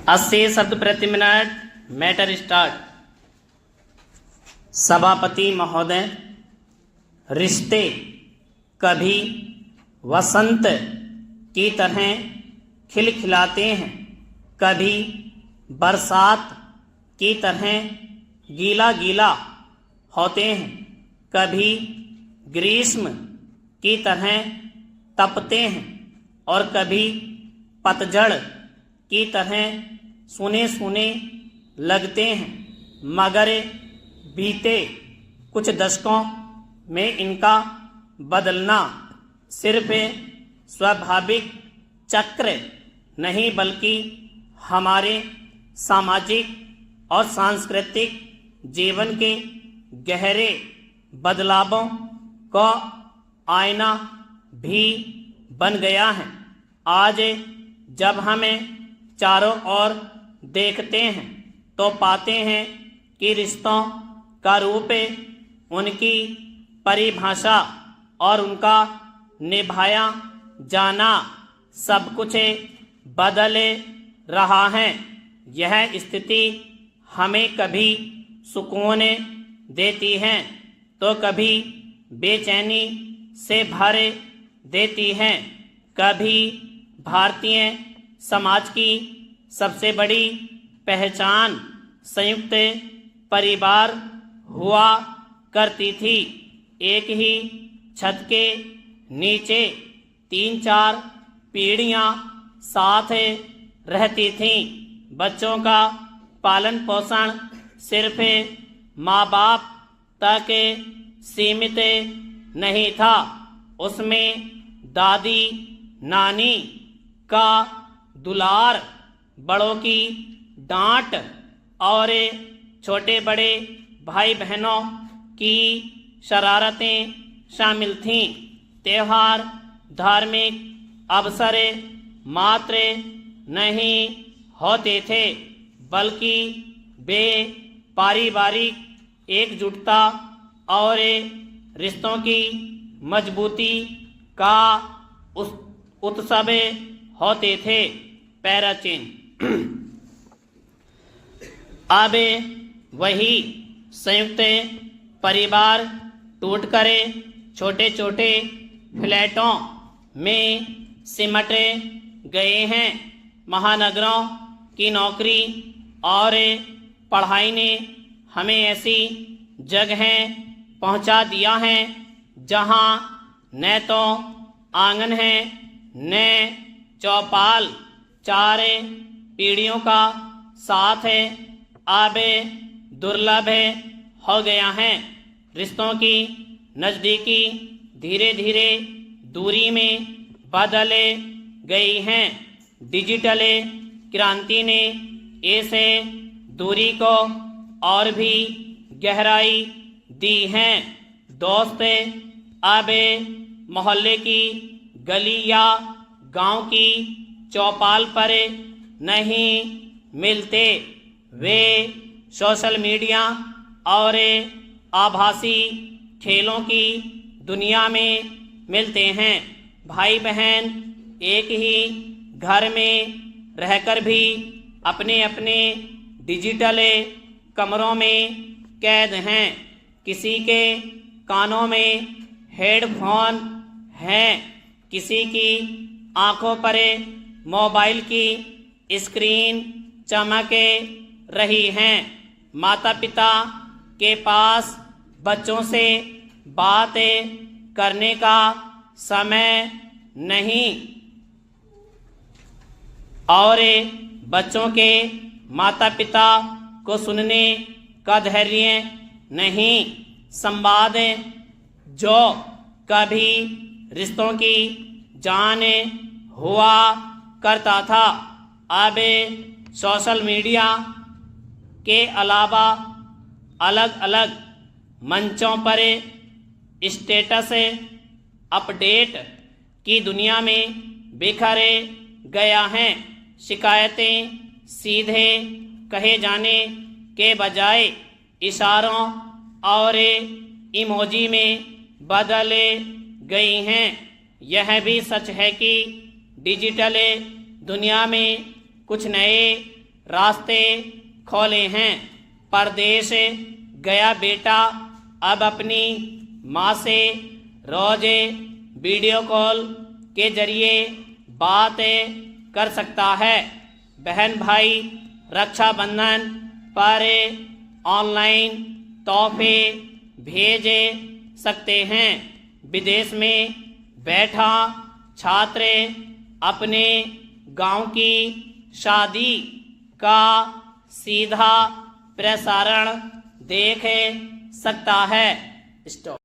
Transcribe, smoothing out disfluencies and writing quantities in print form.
80 शब्द प्रति minute. Matter start. सभापति महोदय, रिश्ते कभी वसंत की तरह खिलखिलाते हैं, कभी बरसात की तरह गीला गीला होते हैं, कभी ग्रीष्म की तरह तपते हैं और कभी पतझड़ की तरह सूने सूने लगते हैं। मगर बीते कुछ दशकों में इनका बदलना सिर्फ स्वाभाविक चक्र नहीं बल्कि हमारे सामाजिक और सांस्कृतिक जीवन के गहरे बदलावों का आईना भी बन गया है। आज जब हमें चारों ओर देखते हैं तो पाते हैं कि रिश्तों का रूप, उनकी परिभाषा और उनका निभाया जाना सब कुछ बदल रहा है। यह स्थिति हमें कभी सुकून देती है तो कभी बेचैनी से भर देती है। कभी भारतीय समाज की सबसे बड़ी पहचान संयुक्त परिवार हुआ करती थी। एक ही छत के नीचे 3-4 पीढ़ियां साथ रहती थीं। बच्चों का पालन पोषण सिर्फ माँ बाप तक सीमित नहीं था, उसमें दादी नानी का दुलार, बड़ों की डांट और छोटे बड़े भाई बहनों की शरारतें शामिल थीं। त्योहार धार्मिक अवसर मात्र नहीं होते थे बल्कि वे पारिवारिक एकजुटता और रिश्तों की मजबूती का उत्सव होते थे। पैराचीन। अब वही संयुक्त परिवार टूटकर छोटे छोटे फ्लैटों में सिमट गए हैं। महानगरों की नौकरी और पढ़ाई ने हमें ऐसी जगह पहुंचा दिया है जहां न तो आंगन है न चौपाल, 4 पीढ़ियों का साथ अब दुर्लभ हो गया है। रिश्तों की नज़दीकी धीरे धीरे दूरी में बदल गई है। डिजिटल क्रांति ने इस दूरी को और भी गहराई दी है। दोस्त अब मोहल्ले की गली या गांव की चौपाल पर नहीं मिलते, वे सोशल मीडिया और आभासी खेलों की दुनिया में मिलते हैं। भाई बहन एक ही घर में रहकर भी अपने अपने डिजिटल कमरों में कैद हैं। किसी के कानों में हेडफोन हैं, किसी की आंखों पर मोबाइल की स्क्रीन चमक रही है। माता पिता के पास बच्चों से बात करने का समय नहीं और बच्चों के माता पिता को सुनने का धैर्य नहीं। संवाद जो कभी रिश्तों की जान हुआ करता था, अब सोशल मीडिया के अलावा अलग अलग मंचों पर स्टेटस अपडेट की दुनिया में बिखर गया है। शिकायतें सीधे कहे जाने के बजाय इशारों और इमोजी में बदल गई हैं। यह भी सच है कि डिजिटल दुनिया में कुछ नए रास्ते खोले हैं। परदेश गया बेटा अब अपनी माँ से रोज वीडियो कॉल के जरिए बात कर सकता है। बहन भाई रक्षाबंधन पर ऑनलाइन तोहफे भेज सकते हैं। विदेश में बैठा छात्र अपने गांव की शादी का सीधा प्रसारण देख सकता है। स्टॉप।